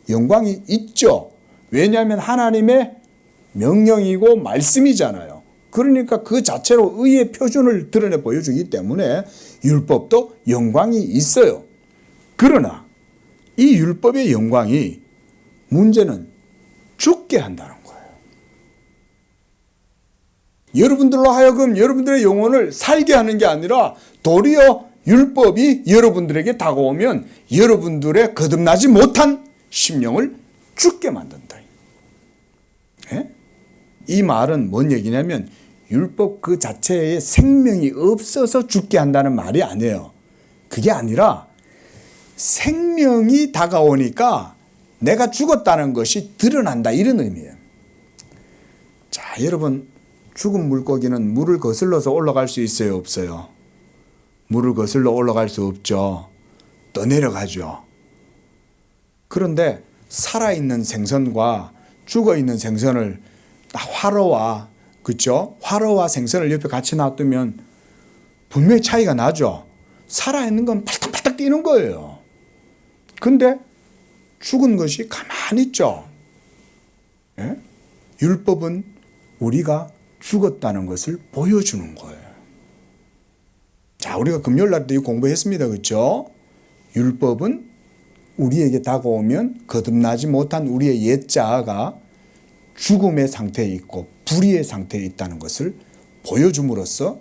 영광이 있죠. 왜냐하면 하나님의 명령이고 말씀이잖아요. 그러니까 그 자체로 의의 표준을 드러내 보여주기 때문에 율법도 영광이 있어요. 그러나 이 율법의 영광이 문제는 죽게 한다는 거예요. 여러분들로 하여금 여러분들의 영혼을 살게 하는 게 아니라 도리어 율법이 여러분들에게 다가오면 여러분들의 거듭나지 못한 심령을 죽게 만든다. 예? 이 말은 뭔 얘기냐면 율법 그 자체에 생명이 없어서 죽게 한다는 말이 아니에요. 그게 아니라 생명이 다가오니까 내가 죽었다는 것이 드러난다 이런 의미예요. 자, 여러분 죽은 물고기는 물을 거슬러서 올라갈 수 있어요, 없어요? 물을 거슬러 올라갈 수 없죠. 떠내려가죠. 그런데 살아있는 생선과 죽어있는 생선을 화로와 그렇죠? 화로와 생선을 옆에 같이 놔두면 분명히 차이가 나죠. 살아있는 건 팔딱팔딱 뛰는 거예요. 근데 죽은 것이 가만히 있죠. 예? 율법은 우리가 죽었다는 것을 보여주는 거예요. 자, 우리가 금요일 날 때 공부했습니다. 그렇죠? 율법은 우리에게 다가오면 거듭나지 못한 우리의 옛 자아가 죽음의 상태에 있고 불의의 상태에 있다는 것을 보여줌으로써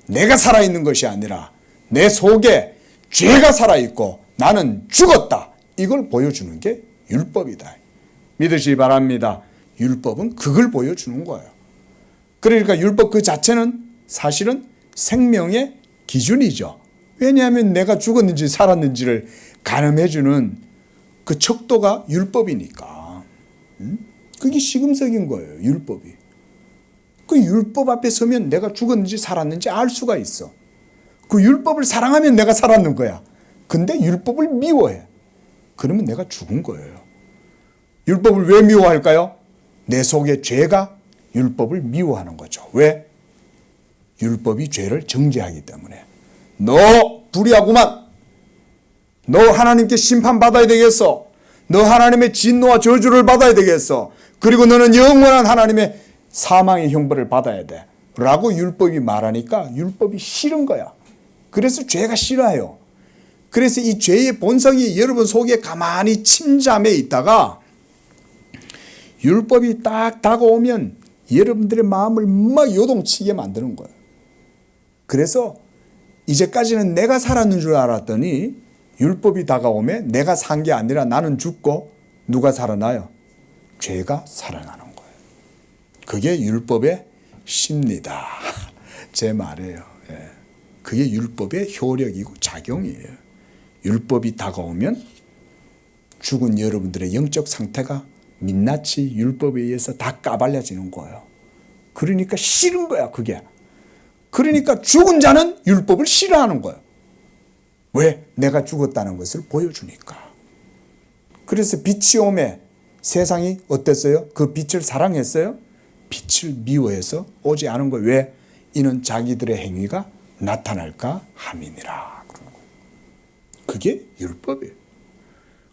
내가 살아있는 것이 아니라 내 속에 죄가 살아있고 나는 죽었다. 이걸 보여주는 게 율법이다. 믿으시기 바랍니다. 율법은 그걸 보여주는 거예요. 그러니까 율법 그 자체는 사실은 생명의 기준이죠. 왜냐하면 내가 죽었는지 살았는지를 가늠해주는 그 척도가 율법이니까. 그게 시금석인 거예요. 율법이. 그 율법 앞에 서면 내가 죽었는지 살았는지 알 수가 있어. 그 율법을 사랑하면 내가 살았는 거야. 근데 율법을 미워해. 그러면 내가 죽은 거예요. 율법을 왜 미워할까요? 내 속에 죄가 율법을 미워하는 거죠. 왜? 율법이 죄를 정죄하기 때문에. 너 불의하구만. 너 하나님께 심판받아야 되겠어. 너 하나님의 진노와 저주를 받아야 되겠어. 그리고 너는 영원한 하나님의 사망의 형벌을 받아야 돼. 라고 율법이 말하니까 율법이 싫은 거야. 그래서 죄가 싫어요. 그래서 이 죄의 본성이 여러분 속에 가만히 침잠해 있다가 율법이 딱 다가오면 여러분들의 마음을 막 요동치게 만드는 거예요. 그래서 이제까지는 내가 살았는 줄 알았더니 율법이 다가오면 내가 산 게 아니라 나는 죽고 누가 살아나요? 죄가 살아나는 거예요. 그게 율법의 심리다. 제 말이에요. 그게 율법의 효력이고 작용이에요. 율법이 다가오면 죽은 여러분들의 영적 상태가 민낯이 율법에 의해서 다 까발려지는 거예요. 그러니까 싫은 거야, 그게. 그러니까 죽은 자는 율법을 싫어하는 거예요. 왜? 내가 죽었다는 것을 보여주니까. 그래서 빛이 오매 세상이 어땠어요? 그 빛을 사랑했어요? 빛을 미워해서 오지 않은 거예요. 왜? 이는 자기들의 행위가 나타날까 함이니라. 그게 율법이에요.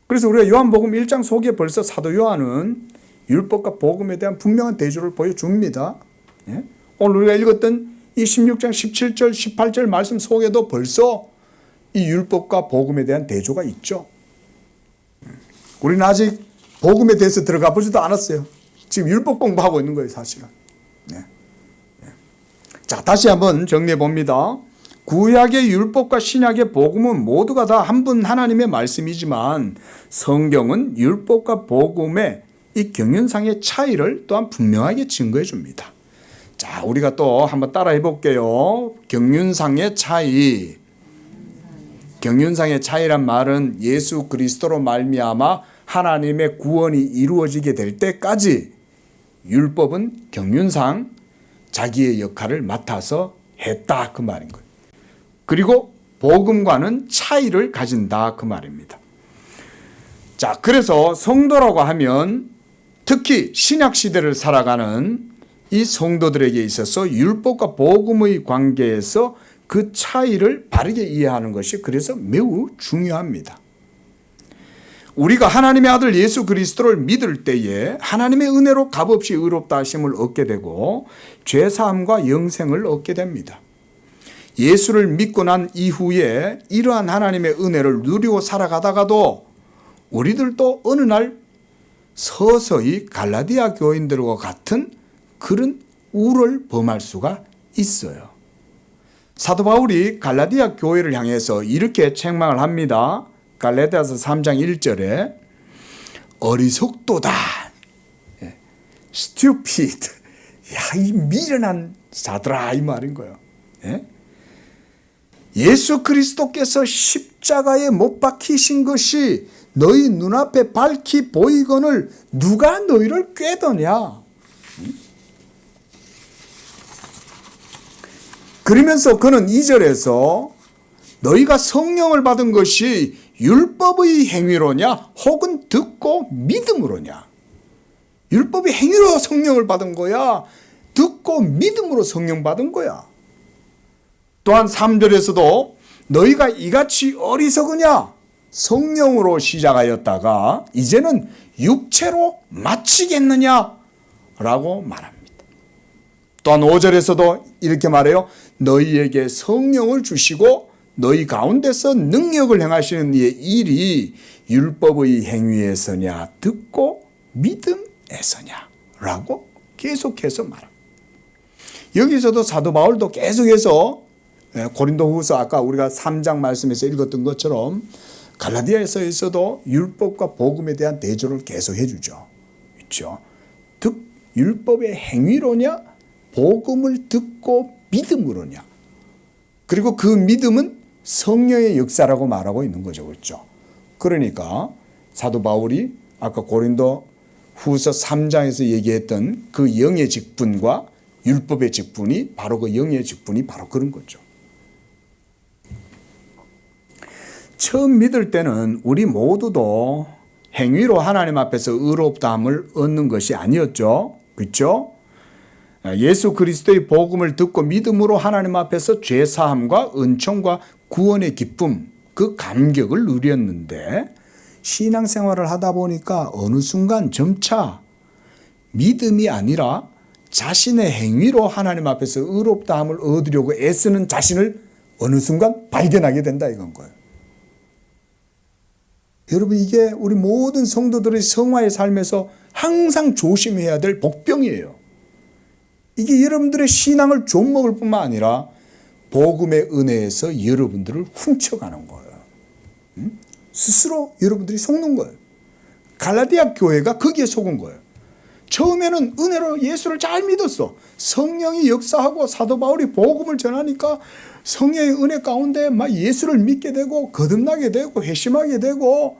그래서 우리가 요한복음 1장 속에 벌써 사도 요한은 율법과 복음에 대한 분명한 대조를 보여줍니다. 오늘 우리가 읽었던 이 16장 17절 18절 말씀 속에도 벌써 이 율법과 복음에 대한 대조가 있죠. 우리는 아직 복음에 대해서 들어가 보지도 않았어요. 지금 율법 공부하고 있는 거예요, 사실은. 자, 다시 한번 정리해 봅니다. 구약의 율법과 신약의 복음은 모두가 다 한 분 하나님의 말씀이지만 성경은 율법과 복음의 이 경륜상의 차이를 또한 분명하게 증거해 줍니다. 자, 우리가 또 한번 따라해 볼게요. 경륜상의 차이. 경륜상의 차이란 말은 예수 그리스도로 말미암아 하나님의 구원이 이루어지게 될 때까지 율법은 경륜상 자기의 역할을 맡아서 했다, 그 말인 거예요. 그리고 복음과는 차이를 가진다, 그 말입니다. 자, 그래서 성도라고 하면 특히 신약 시대를 살아가는 이 성도들에게 있어서 율법과 복음의 관계에서 그 차이를 바르게 이해하는 것이 그래서 매우 중요합니다. 우리가 하나님의 아들 예수 그리스도를 믿을 때에 하나님의 은혜로 값없이 의롭다 하심을 얻게 되고 죄사함과 영생을 얻게 됩니다. 예수를 믿고 난 이후에 이러한 하나님의 은혜를 누리고 살아가다가도 우리들도 어느 날 서서히 갈라디아 교인들과 같은 그런 우를 범할 수가 있어요. 사도 바울이 갈라디아 교회를 향해서 이렇게 책망을 합니다. 갈라디아서 3장 1절에 어리석도다. stupid. 야, 이 미련한 자들아, 이 말인 거예요. 예수 그리스도께서 십자가에 못 박히신 것이 너희 눈앞에 밝히 보이거늘 누가 너희를 꾀더냐. 그러면서 그는 2절에서 너희가 성령을 받은 것이 율법의 행위로냐 혹은 듣고 믿음으로냐. 율법의 행위로 성령을 받은 거야, 듣고 믿음으로 성령 받은 거야. 또한 3절에서도 너희가 이같이 어리석으냐, 성령으로 시작하였다가 이제는 육체로 마치겠느냐 라고 말합니다. 또한 5절에서도 이렇게 말해요. 너희에게 성령을 주시고 너희 가운데서 능력을 행하시는 이의 일이 율법의 행위에서냐 듣고 믿음에서냐 라고 계속해서 말합니다. 여기서도 사도 바울도 계속해서 고린도후서 아까 우리가 3장 말씀에서 읽었던 것처럼 갈라디아서에서도 율법과 복음에 대한 대조를 계속 해주죠. 그렇죠? 율법의 행위로냐 복음을 듣고 믿음으로냐. 그리고 그 믿음은 성령의 역사라고 말하고 있는 거죠. 그렇죠? 그러니까 사도 바울이 아까 고린도 후서 3장에서 얘기했던 그 영의 직분과 율법의 직분이 바로 그 영의 직분이 바로 그런 거죠. 처음 믿을 때는 우리 모두도 행위로 하나님 앞에서 의롭다함을 얻는 것이 아니었죠. 그렇죠? 예수 그리스도의 복음을 듣고 믿음으로 하나님 앞에서 죄사함과 은총과 구원의 기쁨, 그 감격을 누렸는데 신앙생활을 하다 보니까 어느 순간 점차 믿음이 아니라 자신의 행위로 하나님 앞에서 의롭다함을 얻으려고 애쓰는 자신을 어느 순간 발견하게 된다, 이건 거예요. 여러분, 이게 우리 모든 성도들의 성화의 삶에서 항상 조심해야 될 복병이에요. 이게 여러분들의 신앙을 좀먹을 뿐만 아니라 복음의 은혜에서 여러분들을 훔쳐가는 거예요. 스스로 여러분들이 속는 거예요. 갈라디아 교회가 거기에 속은 거예요. 처음에는 은혜로 예수를 잘 믿었어. 성령이 역사하고 사도 바울이 복음을 전하니까 성령의 은혜 가운데 막 예수를 믿게 되고 거듭나게 되고 회심하게 되고,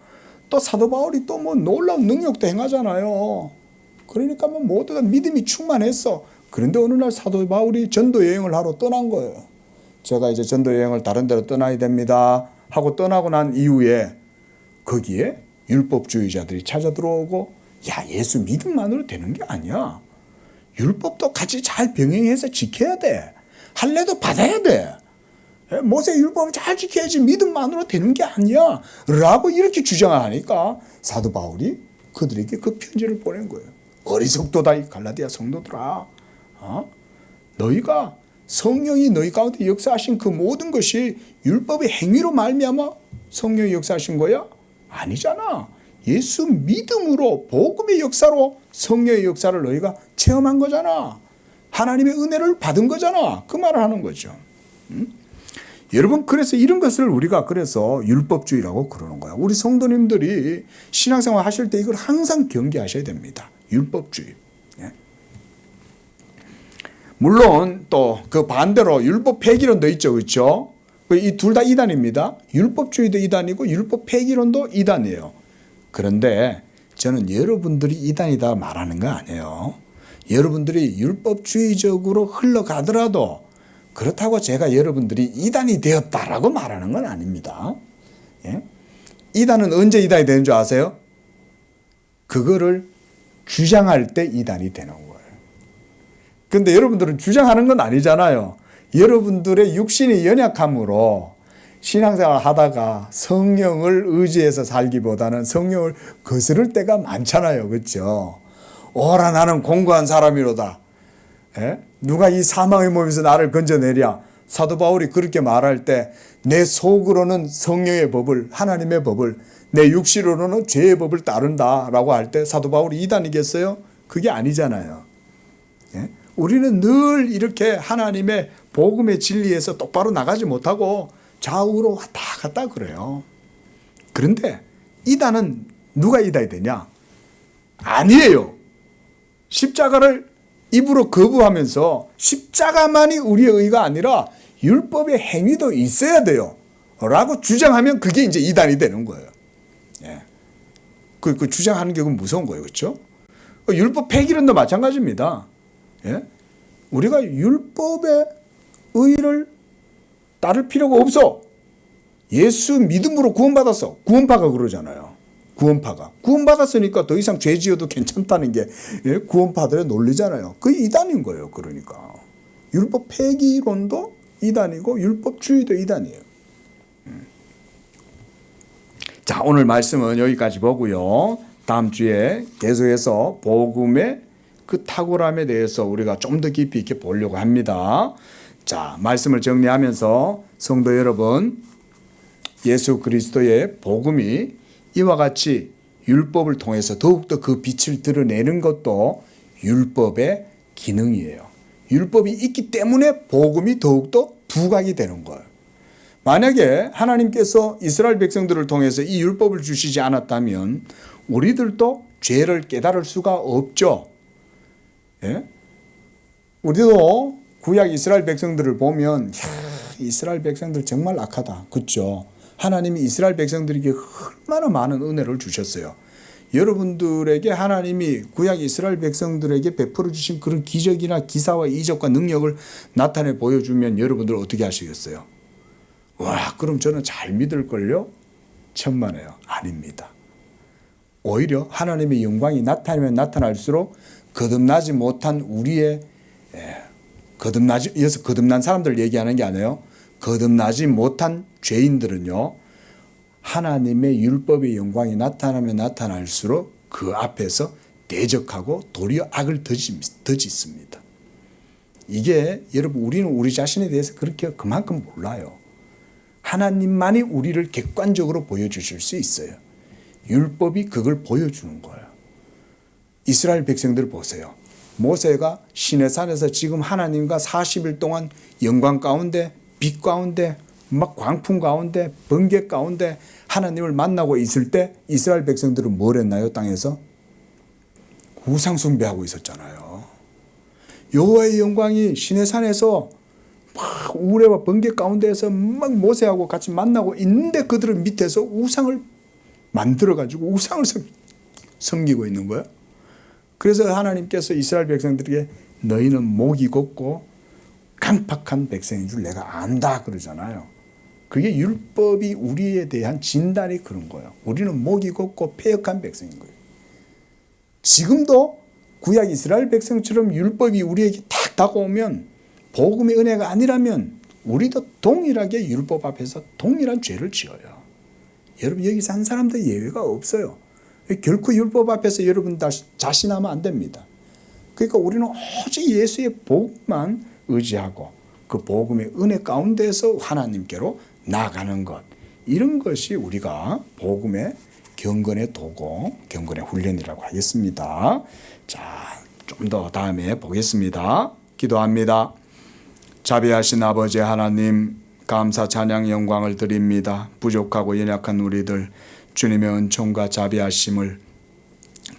또 사도 바울이 또 뭐 놀라운 능력도 행하잖아요. 그러니까 뭐 모두가 믿음이 충만했어. 그런데 어느 날 사도 바울이 전도 여행을 하러 떠난 거예요. 제가 이제 전도 여행을 다른 데로 떠나야 됩니다 하고 떠나고 난 이후에 거기에 율법주의자들이 찾아 들어오고, 야, 예수 믿음만으로 되는 게 아니야. 율법도 같이 잘 병행해서 지켜야 돼. 할례도 받아야 돼. 모세 율법을 잘 지켜야지 믿음만으로 되는 게 아니야 라고 이렇게 주장을 하니까 사도 바울이 그들에게 그 편지를 보낸 거예요. 어리석도다 이 갈라디아 성도들아. 너희가 성령이 너희 가운데 역사하신 그 모든 것이 율법의 행위로 말미암아 성령이 역사하신 거야? 아니잖아. 예수 믿음으로 복음의 역사로 성령의 역사를 너희가 체험한 거잖아. 하나님의 은혜를 받은 거잖아. 그 말을 하는 거죠. 여러분, 그래서 이런 것을 우리가 그래서 율법주의라고 그러는 거야. 우리 성도님들이 신앙생활 하실 때 이걸 항상 경계하셔야 됩니다. 율법주의. 물론 또 그 반대로 율법 폐기론도 있죠. 그렇죠? 이 둘 다 이단입니다. 율법주의도 이단이고 율법 폐기론도 이단이에요. 그런데 저는 여러분들이 이단이다 말하는 거 아니에요. 여러분들이 율법주의적으로 흘러가더라도 그렇다고 제가 여러분들이 이단이 되었다라고 말하는 건 아닙니다. 예? 이단은 언제 이단이 되는 줄 아세요? 그거를 주장할 때 이단이 되는 거예요. 그런데 여러분들은 주장하는 건 아니잖아요. 여러분들의 육신의 연약함으로 신앙생활 하다가 성령을 의지해서 살기보다는 성령을 거스를 때가 많잖아요. 그렇죠? 오라 나는 공고한 사람이로다. 예? 누가 이 사망의 몸에서 나를 건져내랴. 사도 바울이 그렇게 말할 때 내 속으로는 성령의 법을, 하나님의 법을, 내 육신으로는 죄의 법을 따른다라고 할 때 사도 바울이 이단이겠어요? 그게 아니잖아요. 예? 우리는 늘 이렇게 하나님의 복음의 진리에서 똑바로 나가지 못하고 좌우로 왔다 갔다 그래요. 그런데 이단은 누가 이단이 되냐? 아니에요. 십자가를 입으로 거부하면서 십자가만이 우리의 의가 아니라 율법의 행위도 있어야 돼요 라고 주장하면 그게 이제 이단이 되는 거예요. 예. 그 주장하는 게 무서운 거예요. 그렇죠? 율법 폐기론도 마찬가지입니다. 예? 우리가 율법의 의를 따를 필요가 없어. 예수 믿음으로 구원받았어. 구원파가 그러잖아요. 구원파가. 구원받았으니까 더 이상 죄 지어도 괜찮다는 게 구원파들의 논리잖아요. 그게 이단인 거예요. 그러니까. 율법 폐기론도 이단이고 율법주의도 이단이에요. 자, 오늘 말씀은 여기까지 보고요. 다음 주에 계속해서 복음의 그 탁월함에 대해서 우리가 좀 더 깊이 있게 보려고 합니다. 자, 말씀을 정리하면서 성도 여러분, 예수 그리스도의 복음이 이와 같이 율법을 통해서 더욱더 그 빛을 드러내는 것도 율법의 기능이에요. 율법이 있기 때문에 복음이 더욱더 부각이 되는 거예요. 만약에 하나님께서 이스라엘 백성들을 통해서 이 율법을 주시지 않았다면 우리들도 죄를 깨달을 수가 없죠. 예? 우리도 구약 이스라엘 백성들을 보면 이스라엘 백성들 정말 악하다. 그렇죠? 하나님이 이스라엘 백성들에게 얼마나 많은 은혜를 주셨어요. 여러분들에게 하나님이 구약 이스라엘 백성들에게 베풀어 주신 그런 기적이나 기사와 이적과 능력을 나타내 보여주면 여러분들 어떻게 하시겠어요? 와, 그럼 저는 잘 믿을걸요? 천만에요. 아닙니다. 오히려 하나님의 영광이 나타나면 나타날수록 거듭나지 못한 우리의 거듭난 사람들 얘기하는 게 아니에요. 거듭나지 못한 죄인들은요, 하나님의 율법의 영광이 나타나면 나타날수록 그 앞에서 대적하고 도리어 악을 더 짓습니다. 이게 여러분, 우리는 우리 자신에 대해서 그렇게 그만큼 몰라요. 하나님만이 우리를 객관적으로 보여주실 수 있어요. 율법이 그걸 보여주는 거예요. 이스라엘 백성들 보세요. 모세가 시내산에서 지금 하나님과 40일 동안 영광 가운데, 빛 가운데, 막 광풍 가운데, 번개 가운데 하나님을 만나고 있을 때 이스라엘 백성들은 뭘 했나요? 땅에서 우상 숭배하고 있었잖아요. 여호와의 영광이 시내산에서 막 우레와 번개 가운데에서 막 모세하고 같이 만나고 있는데 그들은 밑에서 우상을 만들어가지고 우상을 섬기고 있는 거예요. 그래서 하나님께서 이스라엘 백성들에게 너희는 목이 곱고 강팍한 백성인 줄 내가 안다 그러잖아요. 그게 율법이 우리에 대한 진단이 그런 거예요. 우리는 목이 곱고 패역한 백성인 거예요. 지금도 구약 이스라엘 백성처럼 율법이 우리에게 탁 다가오면 복음의 은혜가 아니라면 우리도 동일하게 율법 앞에서 동일한 죄를 지어요. 여러분 여기서 한 사람도 예외가 없어요. 결코 율법 앞에서 여러분 자신하면 안 됩니다. 그러니까 우리는 오직 예수의 복음만 의지하고 그 복음의 은혜 가운데서 하나님께로 나아가는 것, 이런 것이 우리가 복음의 경건의 도구, 경건의 훈련이라고 하겠습니다. 자, 좀 더 다음에 보겠습니다. 기도합니다. 자비하신 아버지 하나님, 감사 찬양 영광을 드립니다. 부족하고 연약한 우리들 주님의 은총과 자비하심을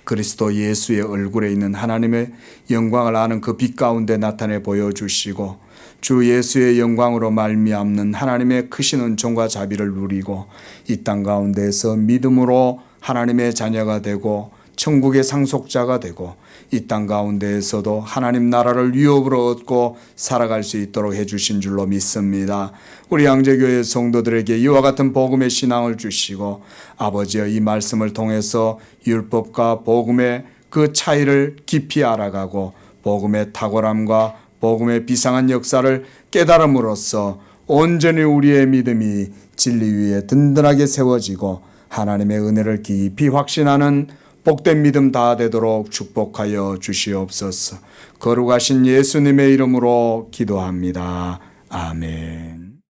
그리스도 예수의 얼굴에 있는 하나님의 영광을 아는 그 빛 가운데 나타내 보여주시고 주 예수의 영광으로 말미암는 하나님의 크신 은총과 자비를 누리고 이 땅 가운데서 믿음으로 하나님의 자녀가 되고 천국의 상속자가 되고 이 땅 가운데에서도 하나님 나라를 유업으로 얻고 살아갈 수 있도록 해주신 줄로 믿습니다. 우리 양재교회 성도들에게 이와 같은 복음의 신앙을 주시고 아버지의 이 말씀을 통해서 율법과 복음의 그 차이를 깊이 알아가고 복음의 탁월함과 복음의 비상한 역사를 깨달음으로써 온전히 우리의 믿음이 진리 위에 든든하게 세워지고 하나님의 은혜를 깊이 확신하는 복된 믿음 다 되도록 축복하여 주시옵소서. 거룩하신 예수님의 이름으로 기도합니다. 아멘.